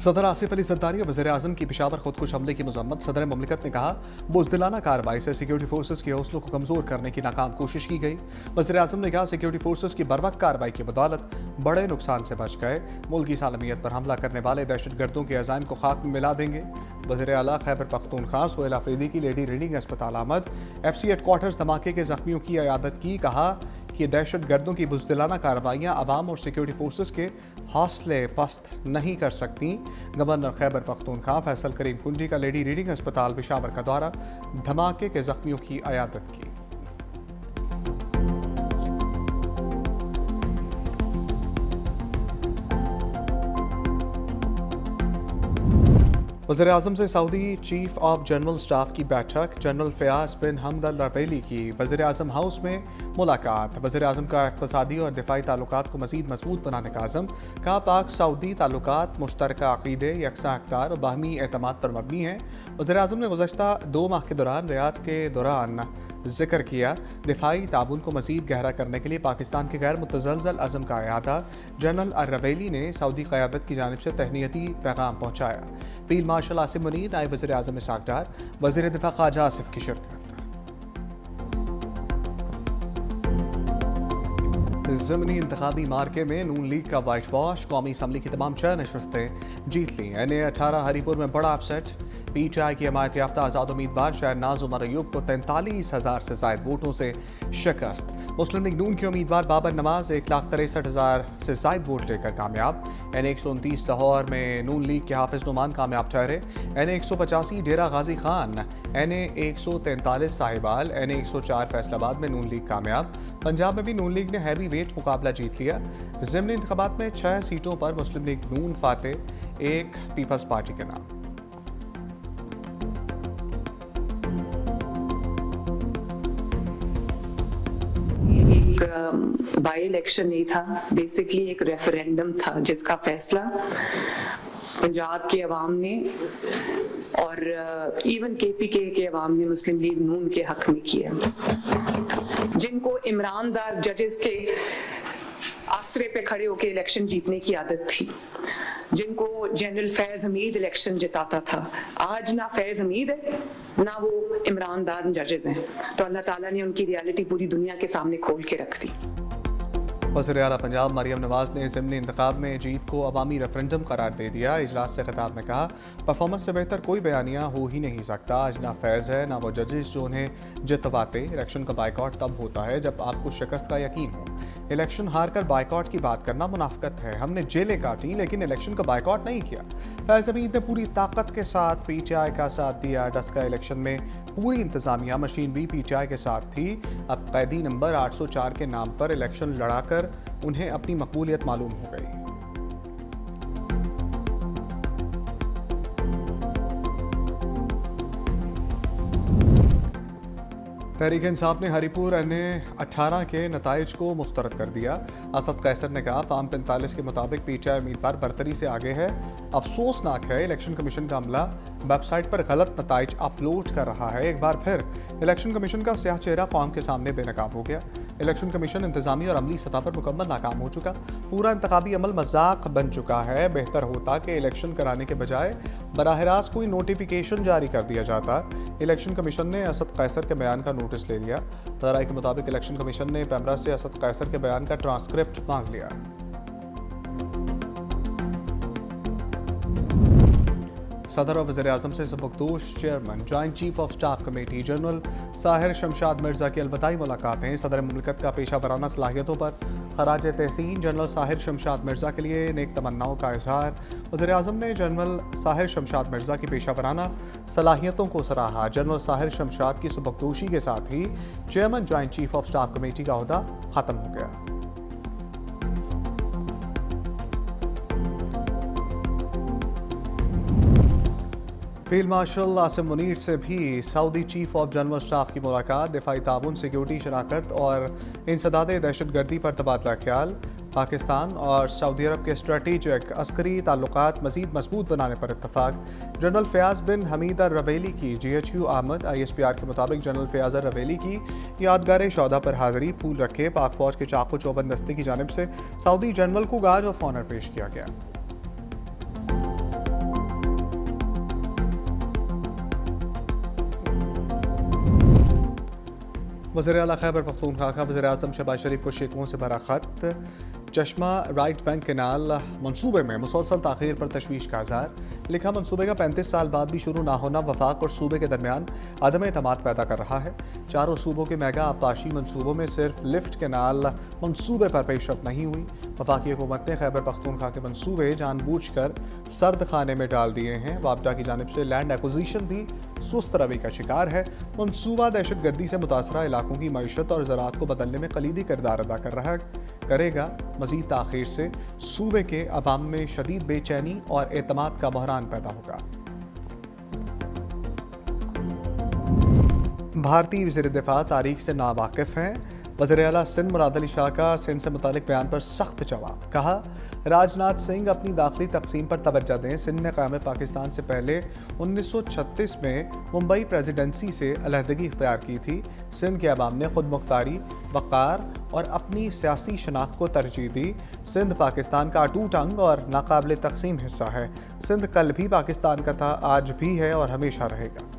सदर आसिफ अली जरदारी और वज़ीर आज़म की पेशावर खुदकुश हमले की मजम्मत। सदर ममलिकत ने कहा, बुज़दिलाना कार्रवाई से सिक्योरिटी फोर्सेस के हौसलों को कमज़ोर करने की नाकाम कोशिश की गई। वज़ीर आज़म ने कहा, सिक्योरिटी फोर्सेस की बरवक्त कार्रवाई की बदौलत बड़े नुकसान से बच गए। मुल्क की सालमियत पर हमला करने वाले दहशतगर्दों के अज़ाइम को खाक में मिला देंगे। वज़ीर आला खैबर पख्तूनख्वा सोहेल अफरीदी की लेडी रीडिंग अस्पताल आमद। FC हेडक्वार्टर्स धमाके के जख्मियों की इयादत की। कहा कि दहशतगर्दों की बुज़दिलाना कार्रवाइयाँ अवाम और सिक्योरिटी फोर्सेस के हौसले पस्त नहीं कर सकती। गवर्नर खैबर पख्तूनख्वा फैसल करीम कुंजी का लेडी रीडिंग अस्पताल पेशावर का दौरा, धमाके के जख्मियों की इयादत की। वज़ीर आज़म से Saudi chief of general staff की बैठक। जनरल फ़याज़ बिन हमद अल रवेली की वज़ीर आज़म हाउस में मुलाकात। वज़ीर आज़म का इक़्तिसादी और दिफ़ाई ताल्लुकात को मज़ीद मज़बूत बनाने का अज़म। कहा, पाक सऊदी ताल्लुकात मुश्तरका अक़ीदे, यकसा इक़्तिदार और बाहमी एतमाद पर मबनी है। वज़ीर आज़म ने गुज़श्ता 2 माह के दौरान रियाद के दौरान जिक्र किया, दिफाई ताबून को मज़ीद गहरा करने के लिए पाकिस्तान के गैर मुतज़लज़ल अज़म का अयादा। जनरल अल-रवेली ने सऊदी क़यादत की जानिब से तहनीती पैगाम पहुँचाया। फील्ड मार्शल आसिम मुनीर, नायब वज़ीर आज़म इसहाक़ डार, वज़ीर दिफ़ा ख्वाजा आसिफ की शिरकत। ज़मनी इंतखाबी मार्के में नून लीग का वाइट वॉश। कौमी असम्बली की तमाम 6 नशस्तें जीत ली। NA-18 हरीपुर में बड़ा अपसेट। PTI की हमायत याफ्ता आज़ाद उम्मीदवार शहनाज उमर अयूब को 43,000 से ज़ायद वोटों से शिकस्त। मुस्लिम लीग नून के उम्मीदवार बाबर नवाज 1,63,000 से ज़ायद वोट लेकर कामयाब। NA-129 लाहौर में नून लीग के हाफिज नुमान कामयाब ठहरे। NA-185 डेरा गाजी खान, NA-143 साहिबाल, NA-104 फैसलाबाद में नून लीग कामयाब। पंजाब में भी नून लीग ने हैवी वेट मुकाबला जीत लिया। ज़िमनी इंतखाबात में 6 सीटों पर मुस्लिम लीग नून फाते, 1 पीपल्स पार्टी के नाम। बाई इलेक्शन नहीं था, बेसिकली एक रेफरेंडम था जिसका फैसला पंजाब के अवाम ने और इवन KPK के अवाम ने मुस्लिम लीग नून के हक में किया। जिनको इमरानदार जजेस के आसरे पे खड़े होकर इलेक्शन जीतने की आदत थी, जिनको जनरल फैज हमीद इलेक्शन जिताता था, आज ना फैज हमीद है ना वो इमरानदार जजेस हैं। तो अल्लाह ताला ने उनकी रियलिटी पूरी दुनिया के सामने खोल के रख दी। वज़ीर आला पंजाब मरियम नवाज ने ज़िमनी इंतखाब में जीत को अवामी रेफरेंडम करार दे दिया। इजलास से खिताब में कहा, परफॉर्मेंस से बेहतर कोई बयानिया हो ही नहीं सकता। आज ना फैज़ है ना वो जजेस जो उन्हें जितवाते। इलेक्शन का बाइकआउट तब होता है जब आपको शिकस्त का यकीन हो। इलेक्शन हार कर बाइकआउट की बात करना मुनाफिकत है। हमने जेलें काटी लेकिन इलेक्शन का बाइकआउट नहीं किया। फैज़ हमीद ने पूरी ताकत के साथ PTI का साथ दिया। डस्का इलेक्शन में पूरी इंतजामिया मशीन भी PTI के साथ थी। अब कैदी नंबर 804 के नाम पर इलेक्शन लड़ाकर उन्हें अपनी मकबूलियत मालूम हो गई। तहरीक इंसाफ ने हरीपुर NA-18 के नताइज को मुस्तरद कर दिया। असद कैसर ने कहा, फार्म 45 के मुताबिक PTI उम्मीदवार बरतरी से आगे है। अफसोसनाक है, इलेक्शन कमीशन का अमला वेबसाइट पर गलत नताइज अपलोड कर रहा है। एक बार फिर इलेक्शन कमीशन का स्याह चेहरा कौम के सामने बेनकाब हो गया। इलेक्शन कमीशन इंतजामी और अमली सतह पर मुकम्मल नाकाम हो चुका। पूरा इंतखाबी अमल मजाक बन चुका है। बेहतर होता कि इलेक्शन कराने के बजाय बराह रास्त कोई नोटिफिकेशन जारी कर दिया जाता। इलेक्शन कमीशन ने असद कैसर के बयान का नोटिस ले लिया। राय के मुताबिक इलेक्शन कमीशन ने पैमरा से असद कैसर के बयान का ट्रांसक्रिप्ट मांग लिया। सदर और वज़ीर आज़म से सबकदोश chairman joint chief of staff committee general Sahir Shamshad Mirza की अलविदाई मुलाकातें। सदर मुमलिकत का पेशा वराना सलाहियतों पर खराज तहसीन जनरल साहिर शमशाद मिर्ज़ा के लिए नेक तमन्नाओं का इजहार। वज़ीर आज़म ने जनरल साहिर शमशाद मिर्ज़ा की पेशा वराना सलाहियतों को सराहा। जनरल साहिर शमशाद की सबकदोशी के साथ ही chairman joint chief of staff committee का ओहदा ख़त्म हो गया। फील्ड मार्शल आसिम मुनीर से भी Saudi chief of general staff की मुलाकात। दिफाई ताउन, सिक्योरिटी, शराकत और इंसदाद दहशतगर्दी पर तबादला ख्याल। पाकिस्तान और सऊदी अरब के स्ट्रेटेजिक अस्करी ताल्लुकात मज़ीद मजबूत बनाने पर इत्तफाक। जनरल फ़याज़ बिन हमीद अल रवेली की GHQ आमद। ISPR के मुताबिक जनरल फ़याज़ अल रवेली की यादगार शौदा पर हाज़री। फूल रखे पाक फ़ौज के चाकू चौबंद दस्ते की जानिब से सऊदी जनरल को गार्ड ऑफ ऑनर पेश किया गया। वज़ीर आला खैबर पख्तूनख्वा का वज़ीर आज़म शहबाज शरीफ को शिकवों से भरा खत। चश्मा राइट बैंक कैनाल मंसूबे में मुसलसल ताख़ीर पर तशवीश का इज़हार। लिखा, मंसूबे का 35 साल बाद भी शुरू ना होना वफाक और सूबे के दरमियान अदम एतमाद पैदा कर रहा है। चारों सूबों के मेगा आबपाशी मंसूबों में सिर्फ लिफ्ट कैनाल मंसूबे पर पेशरफ नहीं हुई। वफाकी हुकूमत ने खैबर पख्तूनख्वा के मंसूबे जानबूझकर सर्द खाने में डाल दिए हैं। वापडा की जानिब से लैंड एक्विजिशन भी सुस्त रवि का शिकार है। मंसूबा दहशत गर्दी से मुतासरा इलाकों की मईशत और ज़राअत को बदलने में कलीदी किरदार अदा करेगा। मज़ीद ताख़ीर से सूबे के अवाम में शदीद बेचैनी और एतमाद का बहरान पैदा होगा। भारतीय वज़ीर दिफ़ा तारीख से नावाकिफ़ हैं। वज़ीर आला सिंध मुराद अली शाह का सिंध से मुतालिक बयान पर सख्त जवाब। कहा, राजनाथ सिंह अपनी दाखिली तकसीम पर तवज्जो दें। सिंध ने क़याम पाकिस्तान से पहले 1936 में मुंबई प्रेसिडेंसी से अलहदगी इख्तियार की थी। सिंध के अवाम ने खुद मुख्तारी, वक़ार और अपनी सियासी शनाख्त को तरजीह दी। सिंध पाकिस्तान का अटूट अंग और नाकाबिल तकसीम हिस्सा है। सिंध कल भी पाकिस्तान का था, आज भी है और हमेशा रहेगा।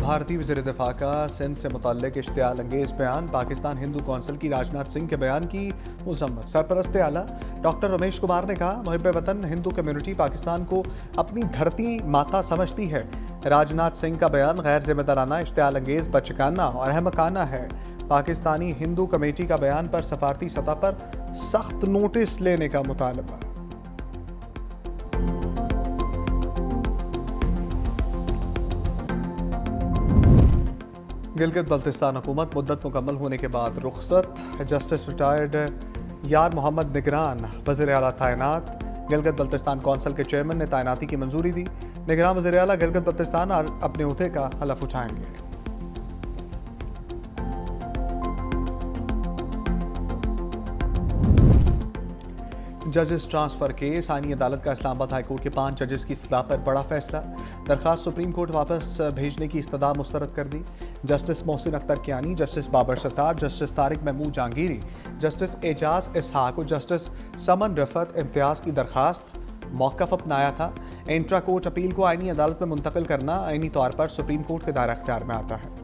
भारतीय वज़ीर दिफ़ा का सिंध से मुतल्लिक़ इश्तियाल अंगेज़ बयान। पाकिस्तान हिंदू कौंसिल की राजनाथ सिंह के बयान की मुज़म्मत। सरपरस्त आला डॉक्टर रमेश कुमार ने कहा, मुहिब्बे वतन हिंदू कम्युनिटी पाकिस्तान को अपनी धरती माता समझती है। राजनाथ सिंह का बयान गैर जिम्मेदाराना, इश्तियाल अंगेज़, बचकाना और अहमकाना है। पाकिस्तानी हिंदू कमेटी का बयान पर सफारती सतह पर सख्त नोटिस लेने का मुतालबा। गिलगित बल्तिस्तान हुकूमत मुद्दत मुकम्मल होने के बाद रुखसत। जस्टिस रिटायर्ड यार मोहम्मद निगरान वज़ीर आला तैनात। गिलगित बल्तिस्तान कौंसिल के चेयरमैन ने तैनाती की मंजूरी दी। निगरान वज़ीर आला गिलगित बल्तिस्तान अपने ओहदे का हलफ उठाएंगे। जजेस ट्रांसफर केस। आईनी अदालत का इस्लामाबाद हाई कोर्ट के 5 जजेस की इस्तदा पर बड़ा फैसला। दरखास्त सुप्रीम कोर्ट वापस भेजने की इस्तदा मुस्तरद कर दी। Justice Mohsin Akhtar Kayani, justice Babar Sattar, justice Tariq Mehmood Jahangiri, justice Ejaz Ishaq और जस्टिस समन रफत इम्तियाज की दरखास्त मौक़िफ़ अपनाया था। इंट्रा कोर्ट अपील को आईनी अदालत में मुंतकिल करना आईनी तौर पर सुप्रीम कोर्ट के दायरा अख्तियार में आता है।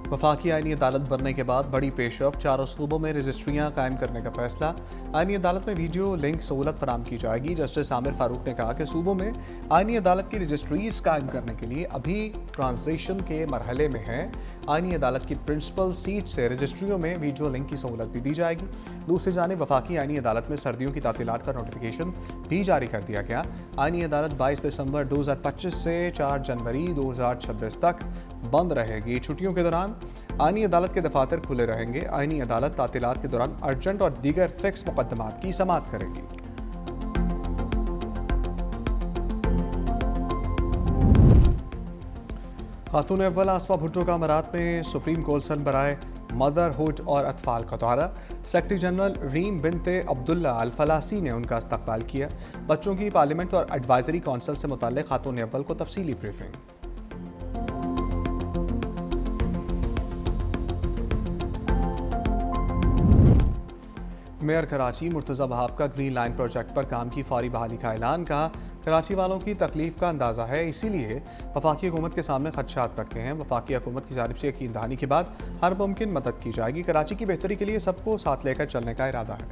वफाकी आईनी अदालत बनने के बाद बड़ी पेशरफ। चारों सूबों में रजिस्ट्रियाँ कायम करने का फैसला। आईनी अदालत में वीडियो लिंक सहूलत फराम की जाएगी। जस्टिस आमिर फारूक ने कहा कि सूबों में आईनी अदालत की रजिस्ट्रीज कायम करने के लिए अभी ट्रांजिशन के मरहले में है। आईनी अदालत की प्रिंसिपल सीट से रजिस्ट्रियों में वीडियो लिंक की सहूलत भी दी जाएगी। दूसरी जानिब वफाकी आईनी अदालत में सर्दियों की तातीलात का नोटिफिकेशन भी जारी कर दिया गया। आईनी अदालत 22 दिसंबर 2025 से 4 जनवरी 2026 तक बंद रहेगी। छुट्टियों के दौरान आईनी अदालत के दफातर खुले रहेंगे। आईनी अदालत तातीलात के दौरान अर्जेंट और दीगर फिक्स मुकदमात की समाअत करेगी। खातून अव्वल आसमा भुट्टो का अमारात में सुप्रीम कौंसिल बराए मदरहुड और अतफाल का दौरा। सेक्रेटरी जनरल रीम बिनते अब्दुल्ला अल फलासी ने उनका इस्तकबाल किया। बच्चों की पार्लियामेंट और एडवाइजरी कौंसिल से मुताल्लिक़ खातून अव्वल को तफसीली ब्रीफिंग। मेयर कराची मुर्तज़ा वहाब का ग्रीन लाइन प्रोजेक्ट पर काम की फौरी बहाली का ऐलान। कहा, कराची वालों की तकलीफ का अंदाज़ा है, इसीलिए वफाकी हुकूमत के सामने खदशात रखे हैं। वफाकी हुकूमत की जानिब से यकीन दहानी के बाद हर मुमकिन मदद की जाएगी। कराची की बेहतरी के लिए सबको साथ लेकर चलने का इरादा है।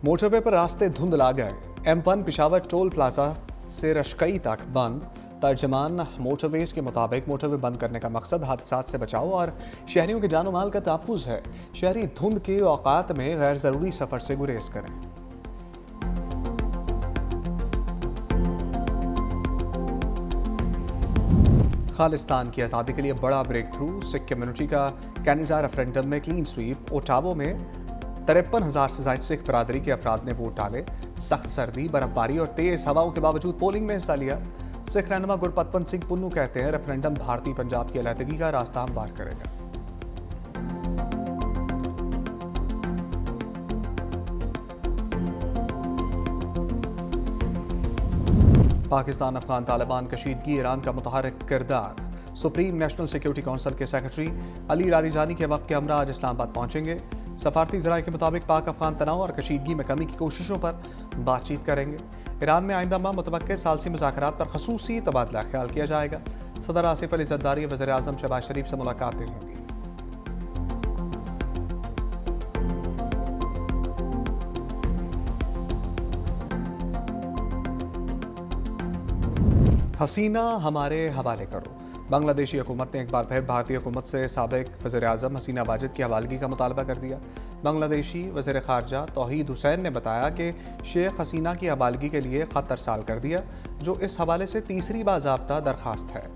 मोटरवे पर रास्ते धुंधला गए। M1 पिशावर टोल प्लाजा से रशकई तक बंद। तर्जमान मोटरवेज के मुताबिक मोटरवे बंद करने का मकसद हादसात से बचाव और शहरियों के जानो माल का तहफ़्फ़ुज़ है। शहरी धुंध के औकात में गैर ज़रूरी सफ़र से गुरेज करें। खालिस्तान की आज़ादी के लिए बड़ा ब्रेक थ्रू। सिख कम्युनिटी का कनाडा रेफरेंडम में क्लीन स्वीप। ओटावो में 53,000 से ज़ायद सिख बरादरी के अफराद ने वोट डाले। सख्त सर्दी, बर्फबारी और तेज़ हवाओं के बावजूद पोलिंग में हिस्सा लिया। सिख रहनुमा गुरपतवंत सिंह पुन्नू कहते हैं, रेफरेंडम भारतीय पंजाब की अलहदगी का रास्ता हमवार करेगा। पाकिस्तान अफगान तालिबान कशीदगी ईरान का मुतहर्रिक किरदार। सुप्रीम नेशनल सिक्योरिटी काउंसिल के सेक्रेटरी अली लारीजानी के वक्त के हमरा आज इस्लामाबाद पहुंचेंगे। सफारती ज़राए के मुताबिक पाक अफगान तनाव और कशीदगी में कमी की कोशिशों पर बातचीत करेंगे। ईरान में आइंदा माह मुतवक्के सालसी मुज़ाकरात पर खसूसी तबादला ख्याल किया जाएगा। सदर आसिफ अली ज़रदारी वज़ीर आज़म शहबाज शरीफ से मुलाकातें होंगी। हसीना हमारे हवाले करो। बांग्लादेशी हुकूमत ने एक बार फिर भारतीय हुकूमत से साबिक वज़ीर आज़म हसीना वाजिद की हवालगी का मुतालबा कर दिया। बांग्लादेशी वज़ीर ख़ारजा तौहीद हुसैन ने बताया कि शेख हसीना की हवालगी के लिए ख़त अरसाल कर दिया, जो इस हवाले से तीसरी बाज़ाब्ता दरख्वास्त है।